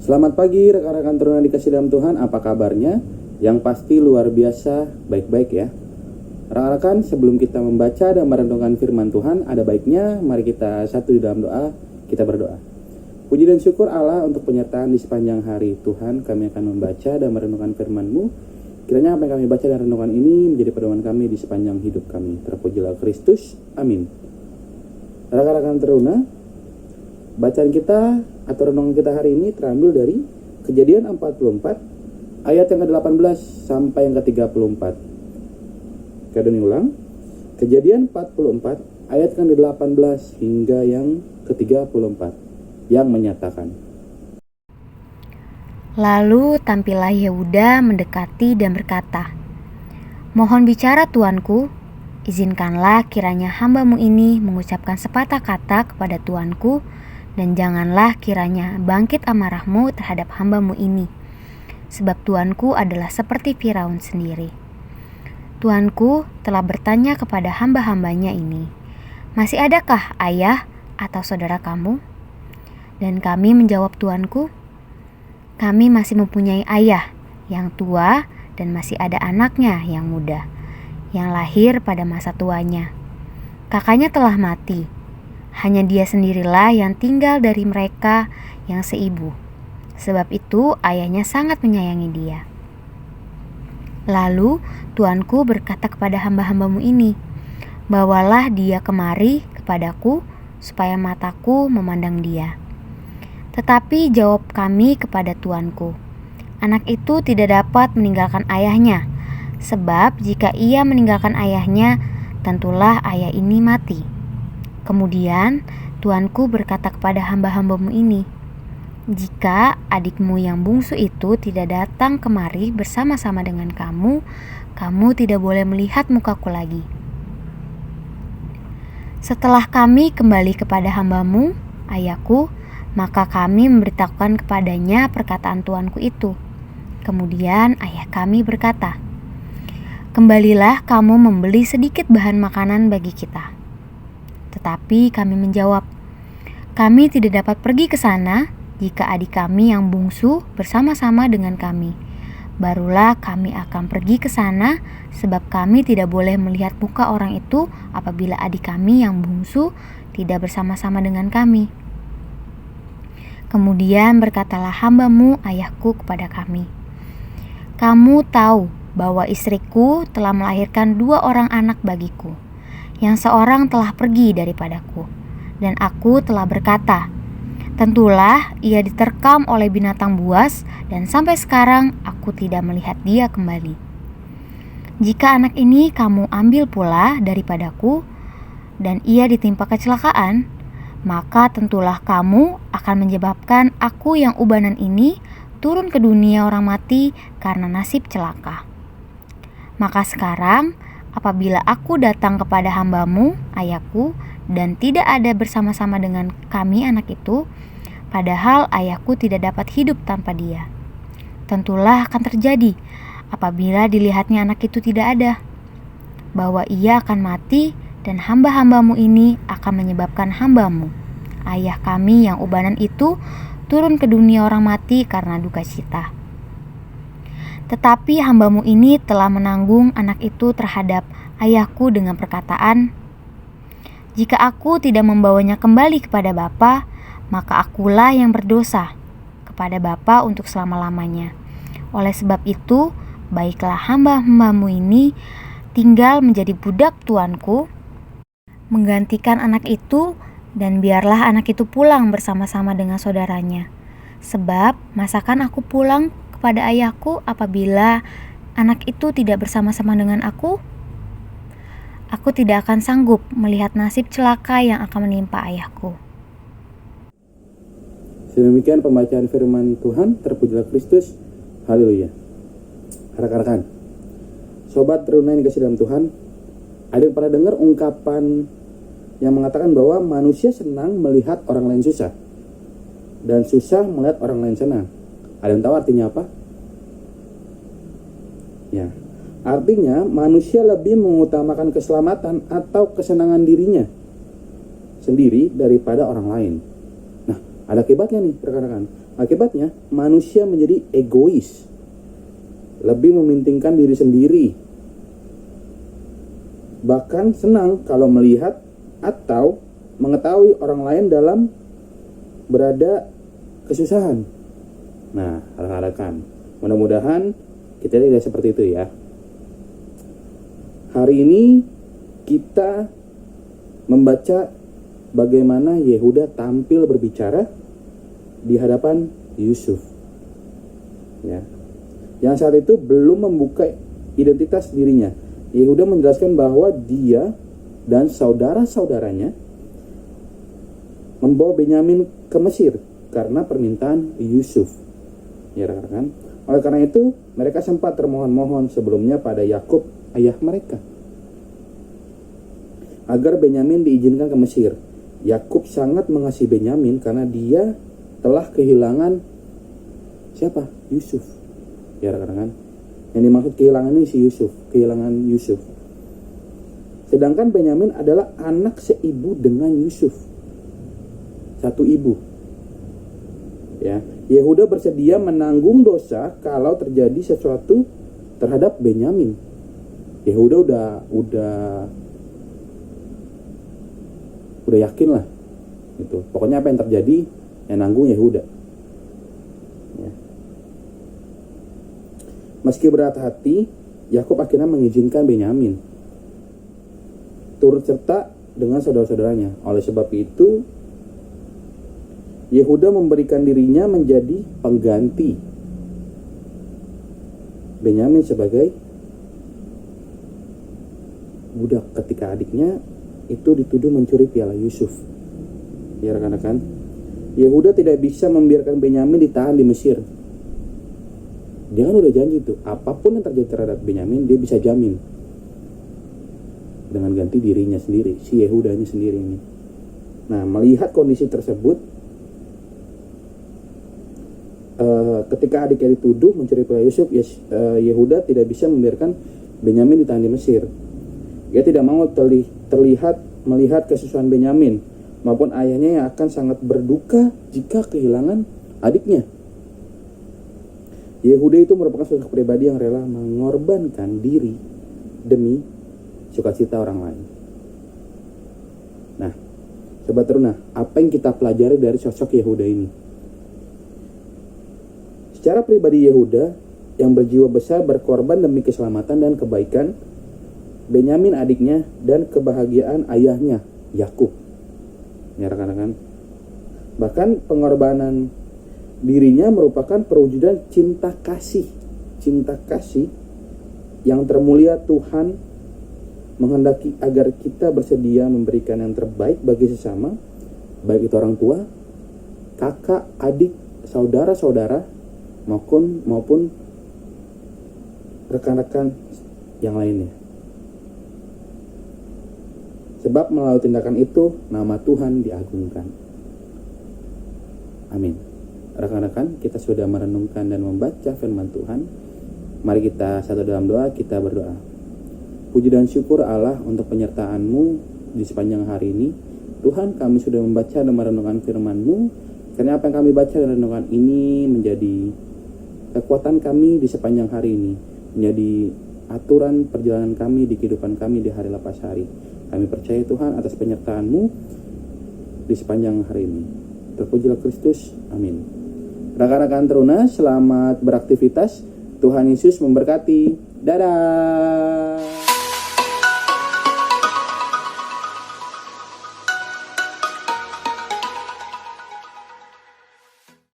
Selamat pagi rekan-rekan teruna dikasih dalam Tuhan, apa kabarnya? Yang pasti luar biasa baik-baik ya. Rekan-rekan, sebelum kita membaca dan merenungkan firman Tuhan, ada baiknya mari kita satu di dalam doa, kita berdoa. Puji dan syukur Allah untuk penyertaan di sepanjang hari Tuhan, kami akan membaca dan merenungkan firman-Mu. Kiranya apa yang kami baca dan renungan ini menjadi pedoman kami di sepanjang hidup kami. Terpujilah Kristus, amin. Rekan-rekan teruna, bacaan kita atau renungan kita hari ini terambil dari Kejadian 44 ayat yang ke-18 sampai yang ke-34. Kita ulang. Kejadian 44 ayat yang ke-18 hingga yang ke-34 yang menyatakan, Lalu tampillah Yehuda mendekati dan berkata, "Mohon bicara tuanku, izinkanlah kiranya hamba-Mu ini mengucapkan sepatah kata kepada tuanku, dan janganlah kiranya bangkit amarah-Mu terhadap hamba-Mu ini, sebab tuanku adalah seperti Firaun sendiri. Tuanku telah bertanya kepada hamba-hambanya ini, masih adakah ayah atau saudara kamu? Dan kami menjawab tuanku, kami masih mempunyai ayah yang tua dan masih ada anaknya yang muda, yang lahir pada masa tuanya. Kakaknya telah mati. Hanya dia sendirilah yang tinggal dari mereka yang seibu. Sebab itu ayahnya sangat menyayangi dia. Lalu tuanku berkata kepada hamba-hamba-Mu ini, bawalah dia kemari kepadaku supaya mataku memandang dia. Tetapi jawab kami kepada tuanku, anak itu tidak dapat meninggalkan ayahnya, sebab jika ia meninggalkan ayahnya, tentulah ayah ini mati. Kemudian tuanku berkata kepada hamba-hamba-Mu ini, jika adikmu yang bungsu itu tidak datang kemari bersama-sama dengan kamu, kamu tidak boleh melihat mukaku lagi. Setelah kami kembali kepada hamba-Mu, ayahku, maka kami memberitahukan kepadanya perkataan tuanku itu. Kemudian ayah kami berkata, kembalilah kamu membeli sedikit bahan makanan bagi kita. Tetapi kami menjawab, kami tidak dapat pergi ke sana jika adik kami yang bungsu bersama-sama dengan kami. Barulah kami akan pergi ke sana, sebab kami tidak boleh melihat muka orang itu apabila adik kami yang bungsu tidak bersama-sama dengan kami. Kemudian berkatalah hamba-Mu ayahku kepada kami, kamu tahu bahwa istriku telah melahirkan 2 orang anak bagiku, yang seorang telah pergi daripadaku, dan aku telah berkata, tentulah ia diterkam oleh binatang buas, dan sampai sekarang aku tidak melihat dia kembali. Jika anak ini kamu ambil pula daripadaku, dan ia ditimpa kecelakaan, maka tentulah kamu akan menyebabkan aku yang ubanan ini turun ke dunia orang mati karena nasib celaka. Maka sekarang apabila aku datang kepada hamba-Mu, ayahku, dan tidak ada bersama-sama dengan kami anak itu, padahal ayahku tidak dapat hidup tanpa dia, tentulah akan terjadi apabila dilihatnya anak itu tidak ada, bahwa ia akan mati, dan hamba-hamba-Mu ini akan menyebabkan hamba-Mu, ayah kami yang ubanan itu, turun ke dunia orang mati karena duka cita. Tetapi hamba-Mu ini telah menanggung anak itu terhadap ayahku dengan perkataan, jika aku tidak membawanya kembali kepada Bapa, maka akulah yang berdosa kepada Bapa untuk selama-lamanya. Oleh sebab itu, baiklah hamba-hamba-Mu ini tinggal menjadi budak tuanku, menggantikan anak itu, dan biarlah anak itu pulang bersama-sama dengan saudaranya. Sebab masakan aku pulang kepada ayahku apabila anak itu tidak bersama-sama dengan aku? Aku tidak akan sanggup melihat nasib celaka yang akan menimpa ayahku. Sedemikian pembacaan firman Tuhan, terpujilah Kristus, haleluya. Rekan-rekan, sobat teruna yang dikasih dalam Tuhan, ada yang pernah dengar ungkapan yang mengatakan bahwa manusia senang melihat orang lain susah dan susah melihat orang lain senang. Ada yang tahu artinya apa? Ya, Artinya manusia lebih mengutamakan keselamatan atau kesenangan dirinya sendiri daripada orang lain. Nah, ada akibatnya nih rekan-rekan. Akibatnya manusia menjadi egois, lebih mementingkan diri sendiri, bahkan senang kalau melihat atau mengetahui orang lain dalam berada kesusahan. Nah, rekan-rekan, mudah-mudahan kita tidak seperti itu ya. Hari ini kita membaca bagaimana Yehuda tampil berbicara di hadapan Yusuf. Ya. Yang saat itu belum membuka identitas dirinya. Yehuda menjelaskan bahwa dia dan saudara-saudaranya membawa Benyamin ke Mesir karena permintaan Yusuf. Ya rekan-rekan. Oleh karena itu, mereka sempat termohon-mohon sebelumnya pada Yakub, ayah mereka, agar Benyamin diizinkan ke Mesir. Yakub sangat mengasihi Benyamin karena dia telah kehilangan siapa? Yusuf. Ya rekan-rekan. Yang dimaksud kehilangan ini si Yusuf, kehilangan Yusuf. Sedangkan Benyamin adalah anak seibu dengan Yusuf. Satu ibu. Ya, Yehuda bersedia menanggung dosa kalau terjadi sesuatu terhadap Benyamin. Yehuda udah yakin lah. Gitu. Pokoknya apa yang terjadi yang nanggung Yehuda. Ya. Meski berat hati, Yakub akhirnya mengizinkan Benyamin turut serta dengan saudara-saudaranya. Oleh sebab itu, Yehuda memberikan dirinya menjadi pengganti Benyamin sebagai budak ketika adiknya itu dituduh mencuri piala Yusuf. Ya rekan-rekan, Yehuda tidak bisa membiarkan Benyamin ditahan di Mesir. Dia kan udah janji tuh, apapun yang terjadi terhadap Benyamin dia bisa jamin dengan ganti dirinya sendiri, si Yehudanya sendiri ini. Nah, melihat kondisi tersebut, ketika adiknya dituduh mencuri piala Yusuf, Yehuda tidak bisa membiarkan Benyamin ditahan di Mesir. Dia tidak mau melihat kesusahan Benyamin maupun ayahnya yang akan sangat berduka jika kehilangan adiknya. Yehuda itu merupakan sosok pribadi yang rela mengorbankan diri demi sukacita orang lain. Nah, Sobat Teruna, apa yang kita pelajari dari sosok Yehuda ini? Secara pribadi Yehuda yang berjiwa besar berkorban demi keselamatan dan kebaikan Benyamin adiknya dan kebahagiaan ayahnya Yakub. Ya rekan-rekan. Bahkan pengorbanan dirinya merupakan perwujudan cinta kasih yang termulia. Tuhan menghendaki agar kita bersedia memberikan yang terbaik bagi sesama, baik itu orang tua, kakak, adik, saudara-saudara maupun rekan-rekan yang lainnya. Sebab melalui tindakan itu nama Tuhan diagungkan. Amin. Rekan-rekan, kita sudah merenungkan dan membaca firman Tuhan. Mari kita satu dalam doa, kita berdoa. Puji dan syukur Allah untuk penyertaan-Mu di sepanjang hari ini. Tuhan, kami sudah membaca dan merenungkan firman-Mu. Karena apa yang kami baca dan renungkan ini menjadi kekuatan kami di sepanjang hari ini. Menjadi aturan perjalanan kami di kehidupan kami di hari lepas hari. Kami percaya Tuhan atas penyertaan-Mu di sepanjang hari ini. Terpujilah Kristus. Amin. Rekan-rekan Teruna, selamat beraktivitas. Tuhan Yesus memberkati. Dadah.